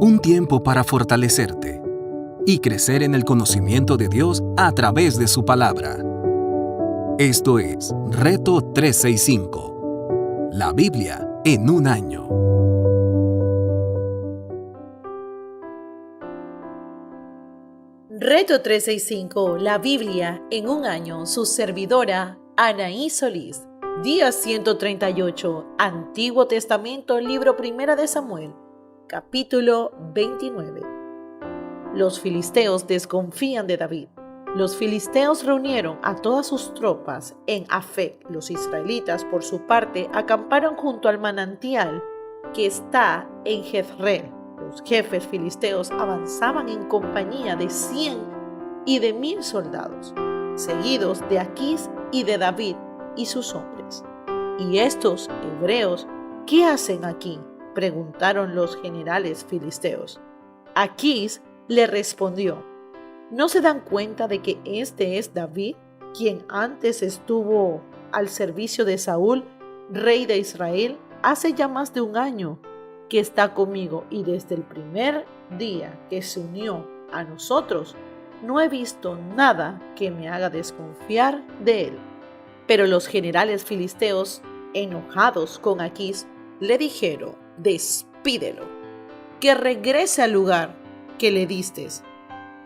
Un tiempo para fortalecerte y crecer en el conocimiento de Dios a través de su palabra. Esto es Reto 365, la Biblia en un año. Reto 365, la Biblia en un año, su servidora Anaí Solís. Día 138, Antiguo Testamento, libro 1 de Samuel, capítulo 29. Los filisteos desconfían de David. Los filisteos reunieron a todas sus tropas en Afec. Los israelitas, por su parte, acamparon junto al manantial que está en Jezreel. Los jefes filisteos avanzaban en compañía de 100 y de 1000 soldados, seguidos de Aquís y de David y sus hombres. ¿Y estos hebreos qué hacen aquí?, preguntaron los generales filisteos. Aquís le respondió: ¿no se dan cuenta de que este es David, quien antes estuvo al servicio de Saúl, rey de Israel? Hace ya más de un año que está conmigo, y desde el primer día que se unió a nosotros, no he visto nada que me haga desconfiar de él. Pero los generales filisteos, enojados con Aquís, le dijeron: despídelo, que regrese al lugar que le distes.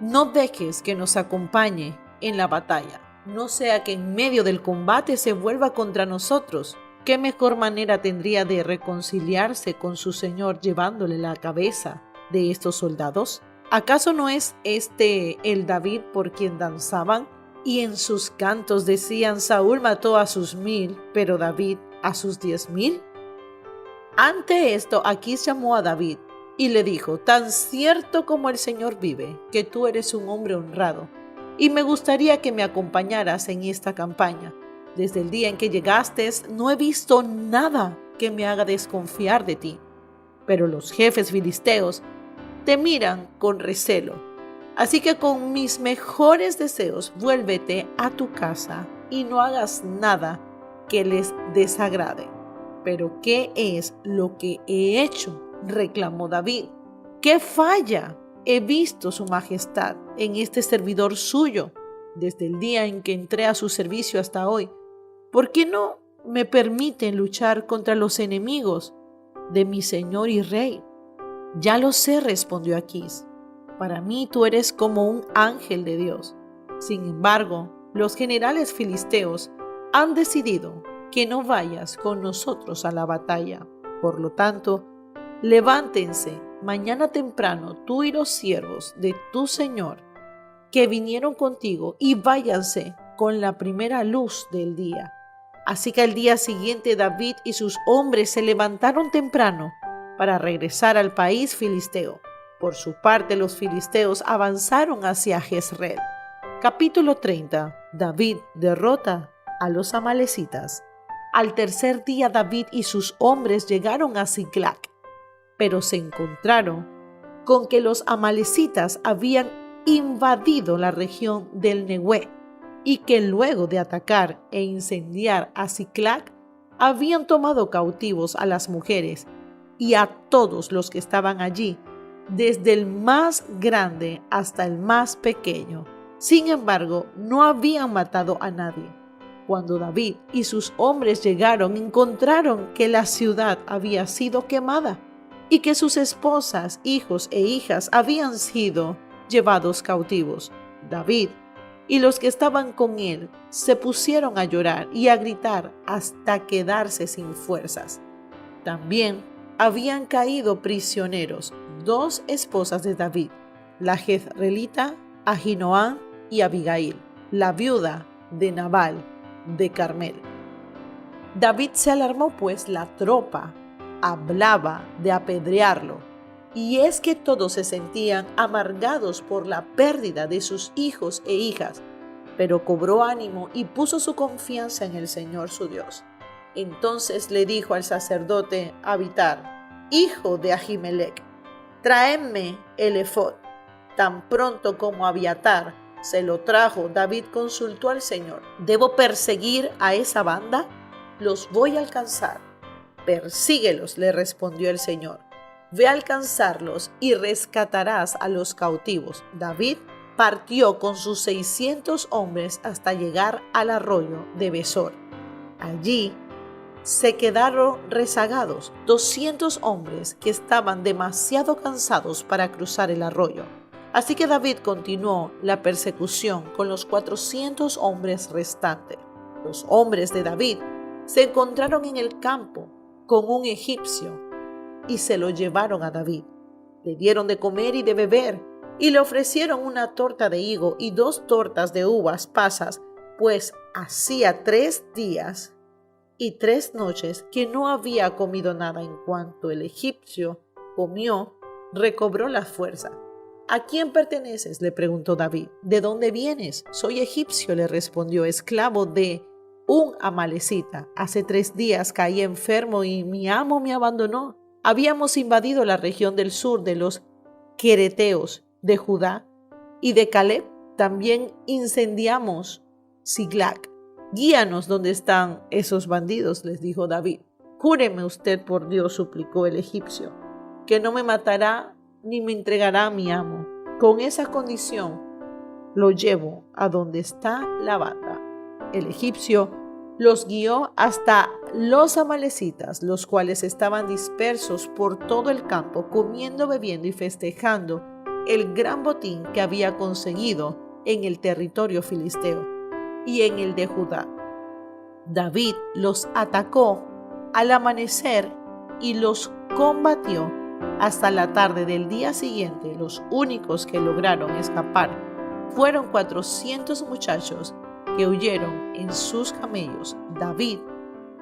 No dejes que nos acompañe en la batalla, no sea que en medio del combate se vuelva contra nosotros. ¿Qué mejor manera tendría de reconciliarse con su señor llevándole la cabeza de estos soldados? ¿Acaso no es este el David por quien danzaban y en sus cantos decían: Saúl mató a sus 1000, pero David a sus 10,000? Ante esto, Aquís llamó a David y le dijo: tan cierto como el Señor vive, que tú eres un hombre honrado, y me gustaría que me acompañaras en esta campaña. Desde el día en que llegaste, no he visto nada que me haga desconfiar de ti. Pero los jefes filisteos te miran con recelo. Así que con mis mejores deseos, vuélvete a tu casa y no hagas nada que les desagrade. ¿Pero qué es lo que he hecho?, reclamó David. ¿Qué falla he visto su majestad en este servidor suyo desde el día en que entré a su servicio hasta hoy? ¿Por qué no me permiten luchar contra los enemigos de mi señor y rey? Ya lo sé, respondió Aquís. Para mí tú eres como un ángel de Dios. Sin embargo, los generales filisteos han decidido que no vayas con nosotros a la batalla. Por lo tanto, levántense mañana temprano tú y los siervos de tu señor que vinieron contigo, y váyanse con la primera luz del día. Así que al día siguiente David y sus hombres se levantaron temprano para regresar al país filisteo. Por su parte, los filisteos avanzaron hacia Jezreel. Capítulo 30. David derrota a los amalecitas. Al tercer día, David y sus hombres llegaron a Siclag, pero se encontraron con que los amalecitas habían invadido la región del Neguev, y que luego de atacar e incendiar a Siclag, habían tomado cautivos a las mujeres y a todos los que estaban allí, desde el más grande hasta el más pequeño. Sin embargo, no habían matado a nadie. Cuando David y sus hombres llegaron, encontraron que la ciudad había sido quemada y que sus esposas, hijos e hijas habían sido llevados cautivos. David y los que estaban con él se pusieron a llorar y a gritar hasta quedarse sin fuerzas. También habían caído prisioneros 2 esposas de David, la jezreelita Ahinoam y Abigail, la viuda de Nabal de Carmel. David se alarmó, pues la tropa hablaba de apedrearlo, y es que todos se sentían amargados por la pérdida de sus hijos e hijas, pero cobró ánimo y puso su confianza en el Señor su Dios. Entonces le dijo al sacerdote Abiatar, hijo de Ahimelech: tráeme el efod. Tan pronto como Abiatar se lo trajo, David consultó al Señor: ¿debo perseguir a esa banda? Los voy a alcanzar. Persíguelos, le respondió el Señor. ve a alcanzarlos y rescatarás a los cautivos. David partió con sus 600 hombres hasta llegar al arroyo de Besor. Allí se quedaron rezagados 200 hombres que estaban demasiado cansados para cruzar el arroyo. Así que David continuó la persecución con los 400 hombres restantes. Los hombres de David se encontraron en el campo con un egipcio y se lo llevaron a David. Le dieron de comer y de beber y le ofrecieron una torta de higo y 2 tortas de uvas pasas, pues hacía 3 días y 3 noches que no había comido nada. En cuanto el egipcio comió, recobró la fuerza. ¿A quién perteneces?, le preguntó David. ¿De dónde vienes? Soy egipcio, le respondió, esclavo de un amalecita. Hace 3 días caí enfermo y mi amo me abandonó. Habíamos invadido la región del sur de los quereteos de Judá y de Caleb. También incendiamos Siglag. Guíanos donde están esos bandidos, les dijo David. Júreme usted por Dios, suplicó el egipcio, que no me matará ni me entregará a mi amo. Con esa condición lo llevo a donde está la banda. El egipcio los guió hasta los amalecitas, los cuales estaban dispersos por todo el campo, comiendo, bebiendo y festejando el gran botín que había conseguido en el territorio filisteo y en el de Judá. David los atacó al amanecer y los combatió hasta la tarde del día siguiente. Los únicos que lograron escapar fueron 400 muchachos que huyeron en sus camellos. David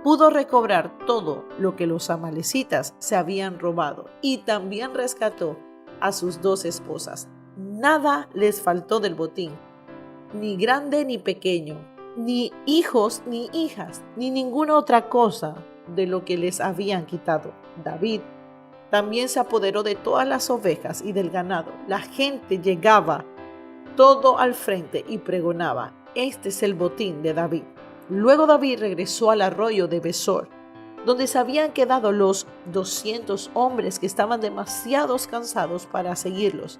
pudo recobrar todo lo que los amalecitas se habían robado y también rescató a sus 2 esposas. Nada les faltó del botín, ni grande ni pequeño, ni hijos ni hijas, ni ninguna otra cosa de lo que les habían quitado. David también se apoderó de todas las ovejas y del ganado. La gente llegaba todo al frente y pregonaba: este es el botín de David. Luego David regresó al arroyo de Besor, donde se habían quedado los 200 hombres que estaban demasiado cansados para seguirlos.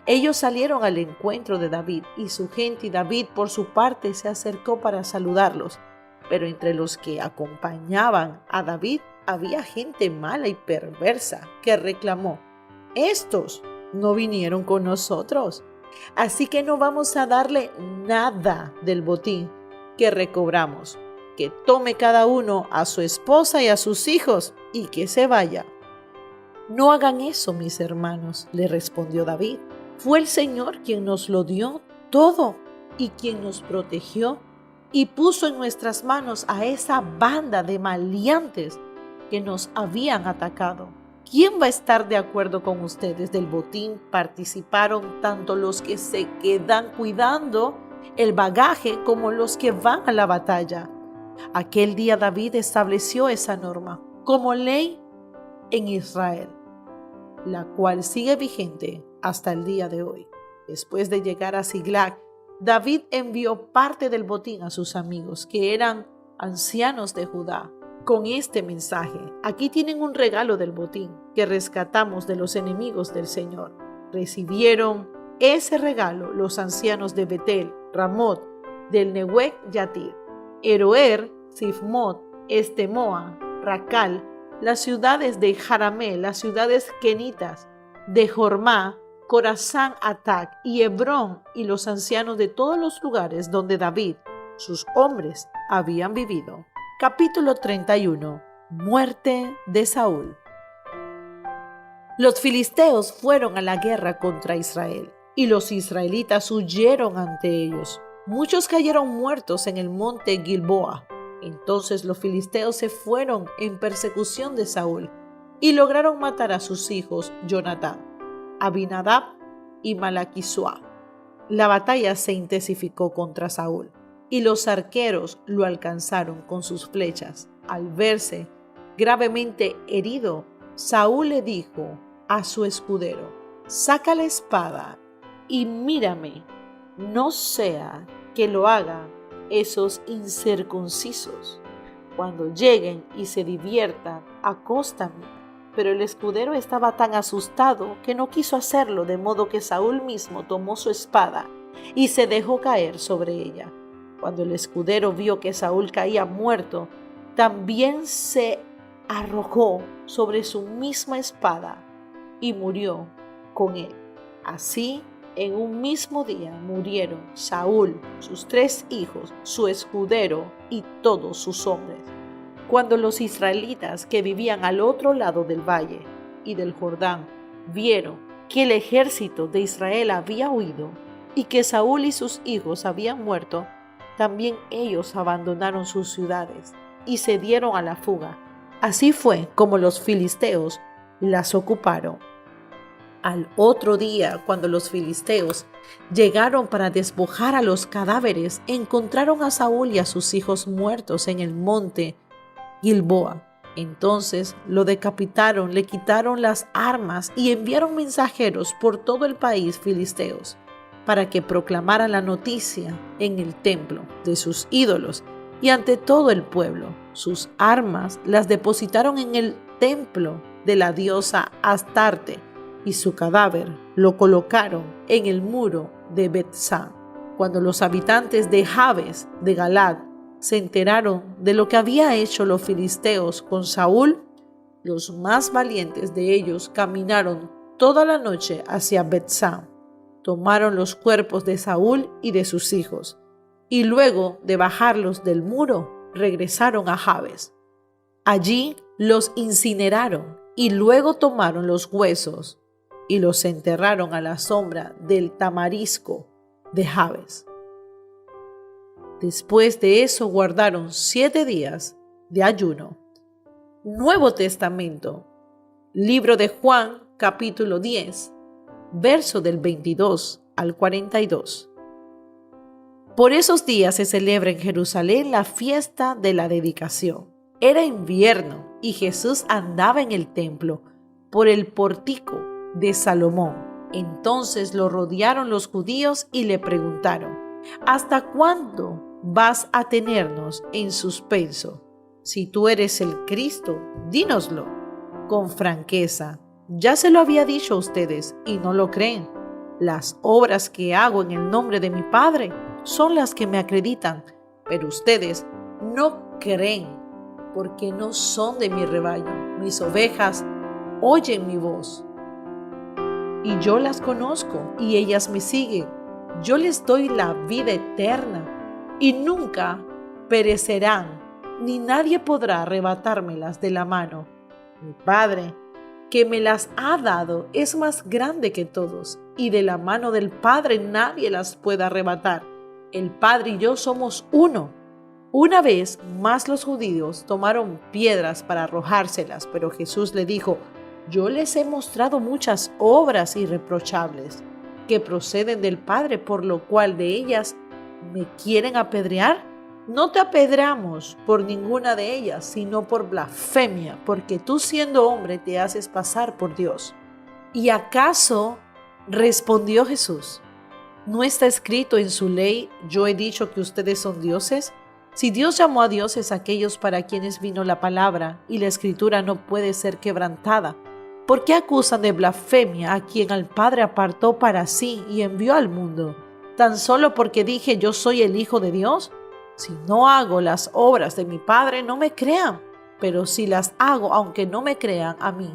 Ellos salieron al encuentro de David y su gente, y David por su parte se acercó para saludarlos. Pero entre los que acompañaban a David había gente mala y perversa que reclamó: estos no vinieron con nosotros, así que no vamos a darle nada del botín que recobramos. Que tome cada uno a su esposa y a sus hijos y que se vaya. No hagan eso, mis hermanos, le respondió David. Fue el Señor quien nos lo dio todo y quien nos protegió y puso en nuestras manos a esa banda de maleantes que nos habían atacado. ¿Quién va a estar de acuerdo con ustedes? Del botín participaron tanto los que se quedan cuidando el bagaje como los que van a la batalla. Aquel día David estableció esa norma como ley en Israel, la cual sigue vigente hasta el día de hoy. Después de llegar a Siglag, David envió parte del botín a sus amigos, que eran ancianos de Judá, con este mensaje: aquí tienen un regalo del botín que rescatamos de los enemigos del Señor. Recibieron ese regalo los ancianos de Betel, Ramot, del Nehuec Yatir, Eroer, Sifmot, Estemoa, Racal, las ciudades de Jaramel, las ciudades kenitas de Jormá, Corazán Atac y Hebrón, y los ancianos de todos los lugares donde David, sus hombres, habían vivido. Capítulo 31. Muerte de Saúl. Los filisteos fueron a la guerra contra Israel, y los israelitas huyeron ante ellos. Muchos cayeron muertos en el monte Gilboa. Entonces los filisteos se fueron en persecución de Saúl y lograron matar a sus hijos Jonatán, Abinadab y Malaquisua. La batalla se intensificó contra Saúl y los arqueros lo alcanzaron con sus flechas. Al verse gravemente herido, Saúl le dijo a su escudero: saca la espada y mírame, no sea que lo hagan esos incircuncisos cuando lleguen y se diviertan a costa mía. Pero el escudero estaba tan asustado que no quiso hacerlo, de modo que Saúl mismo tomó su espada y se dejó caer sobre ella. Cuando el escudero vio que Saúl caía muerto, también se arrojó sobre su misma espada y murió con él. Así, en un mismo día murieron Saúl, sus 3 hijos, su escudero y todos sus hombres. Cuando los israelitas que vivían al otro lado del valle y del Jordán vieron que el ejército de Israel había huido y que Saúl y sus hijos habían muerto, también ellos abandonaron sus ciudades y se dieron a la fuga. Así fue como los filisteos las ocuparon. Al otro día, cuando los filisteos llegaron para despojar a los cadáveres, encontraron a Saúl y a sus hijos muertos en el monte Gilboa. Entonces lo decapitaron, le quitaron las armas y enviaron mensajeros por todo el país filisteos para que proclamaran la noticia en el templo de sus ídolos y ante todo el pueblo. Sus armas las depositaron en el templo de la diosa Astarte y su cadáver lo colocaron en el muro de Bet-San. Cuando los habitantes de Jabes de Galad se enteraron de lo que había hecho los filisteos con Saúl, los más valientes de ellos caminaron toda la noche hacia Bet-San. Tomaron los cuerpos de Saúl y de sus hijos, y luego de bajarlos del muro, regresaron a Jabes. Allí los incineraron y luego tomaron los huesos y los enterraron a la sombra del tamarisco de Jabes. Después de eso guardaron 7 días de ayuno. Nuevo Testamento, libro de Juan, capítulo 10, verso del 22 al 42. Por esos días se celebra en Jerusalén la fiesta de la dedicación. Era invierno y Jesús andaba en el templo por el pórtico de Salomón. Entonces lo rodearon los judíos y le preguntaron: ¿hasta cuándo vas a tenernos en suspenso? Si tú eres el Cristo, dínoslo con franqueza. Ya se lo había dicho a ustedes y no lo creen. Las obras que hago en el nombre de mi Padre son las que me acreditan, pero ustedes no creen porque no son de mi rebaño. Mis ovejas oyen mi voz y yo las conozco y ellas me siguen. Yo les doy la vida eterna y nunca perecerán, ni nadie podrá arrebatármelas de la mano. Mi Padre, que me las ha dado, es más grande que todos, y de la mano del Padre nadie las puede arrebatar. El Padre y yo somos uno. Una vez más los judíos tomaron piedras para arrojárselas, pero Jesús le dijo: yo les he mostrado muchas obras irreprochables que proceden del Padre, por lo cual de ellas me quieren apedrear. No te apedreamos por ninguna de ellas, sino por blasfemia, porque tú siendo hombre te haces pasar por Dios. ¿Y acaso, respondió Jesús, no está escrito en su ley: yo he dicho que ustedes son dioses? Si Dios llamó a dioses a aquellos para quienes vino la palabra, y la escritura no puede ser quebrantada, ¿por qué acusan de blasfemia a quien al Padre apartó para sí y envió al mundo? ¿Tan solo porque dije yo soy el Hijo de Dios? Si no hago las obras de mi Padre, no me crean, pero si las hago, aunque no me crean a mí,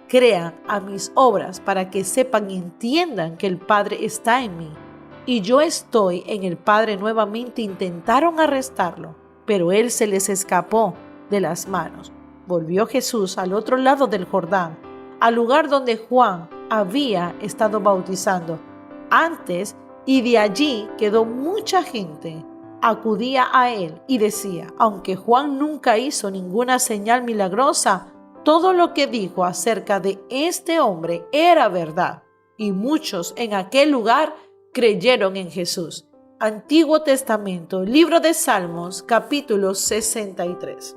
crean a mis obras, para que sepan y entiendan que el Padre está en mí y yo estoy en el Padre. Nuevamente intentaron arrestarlo, pero él se les escapó de las manos. Volvió Jesús al otro lado del Jordán, al lugar donde Juan había estado bautizando antes, y de allí quedó mucha gente. Acudía a él y decía: aunque Juan nunca hizo ninguna señal milagrosa, todo lo que dijo acerca de este hombre era verdad. Y muchos en aquel lugar creyeron en Jesús. Antiguo Testamento, libro de Salmos, capítulo 63.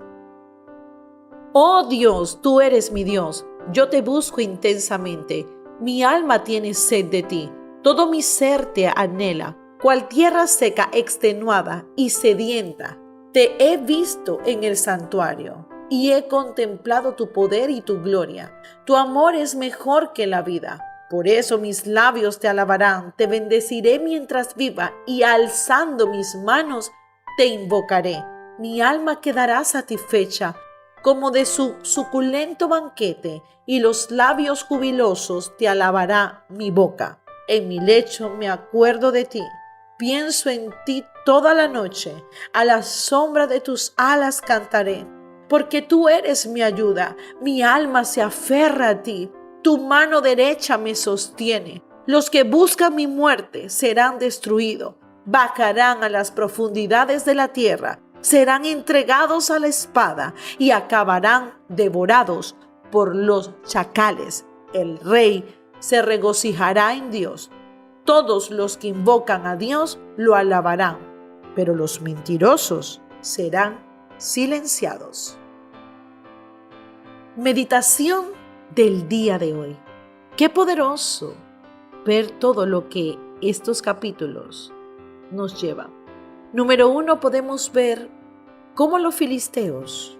Oh Dios, tú eres mi Dios, yo te busco intensamente. Mi alma tiene sed de ti, todo mi ser te anhela. Cual tierra seca, extenuada y sedienta, te he visto en el santuario y he contemplado tu poder y tu gloria. Tu amor es mejor que la vida. Por eso mis labios te alabarán, te bendeciré mientras viva y alzando mis manos te invocaré. Mi alma quedará satisfecha como de su suculento banquete y los labios jubilosos te alabará mi boca. En mi lecho me acuerdo de ti, pienso en ti toda la noche, a la sombra de tus alas cantaré, porque tú eres mi ayuda, mi alma se aferra a ti. Tu mano derecha me sostiene. Los que buscan mi muerte serán destruidos. Bajarán a las profundidades de la tierra. Serán entregados a la espada y acabarán devorados por los chacales. El rey se regocijará en Dios. Todos los que invocan a Dios lo alabarán, pero los mentirosos serán silenciados. Meditación del día de hoy. Qué poderoso ver todo lo que estos capítulos nos llevan. Número 1, podemos ver cómo los filisteos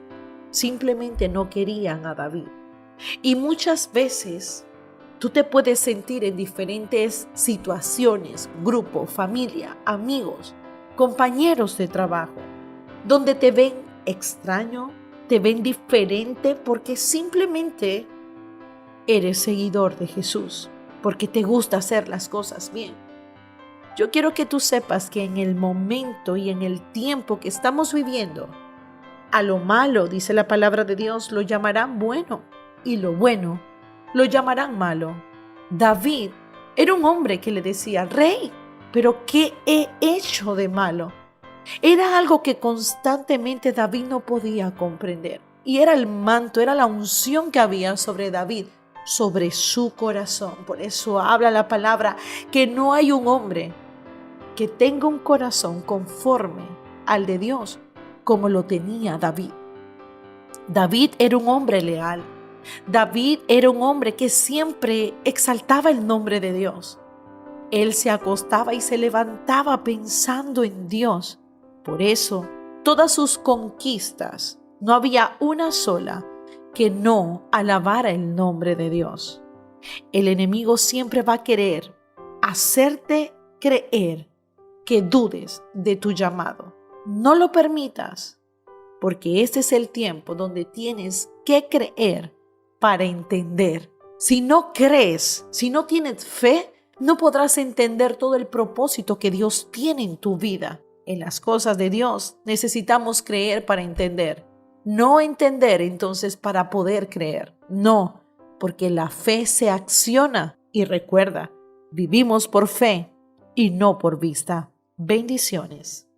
simplemente no querían a David. Y muchas veces tú te puedes sentir en diferentes situaciones, grupo, familia, amigos, compañeros de trabajo, donde te ven extraño, te ven diferente porque simplemente eres seguidor de Jesús, porque te gusta hacer las cosas bien. Yo quiero que tú sepas que en el momento y en el tiempo que estamos viviendo, a lo malo, dice la palabra de Dios, lo llamarán bueno, y lo bueno lo llamarán malo. David era un hombre que le decía: rey, ¿pero qué he hecho de malo? Era algo que constantemente David no podía comprender. Y era el manto, era la unción que había sobre David, sobre su corazón. Por eso habla la palabra que no hay un hombre que tenga un corazón conforme al de Dios como lo tenía David. David era un hombre leal. David era un hombre que siempre exaltaba el nombre de Dios. Él se acostaba y se levantaba pensando en Dios. Por eso, todas sus conquistas, no había una sola que no alabara el nombre de Dios. El enemigo siempre va a querer hacerte creer que dudes de tu llamado. No lo permitas, porque este es el tiempo donde tienes que creer para entender. Si no crees, si no tienes fe, no podrás entender todo el propósito que Dios tiene en tu vida. En las cosas de Dios necesitamos creer para entender. No entender entonces para poder creer. No, porque la fe se acciona. Y recuerda, vivimos por fe y no por vista. Bendiciones.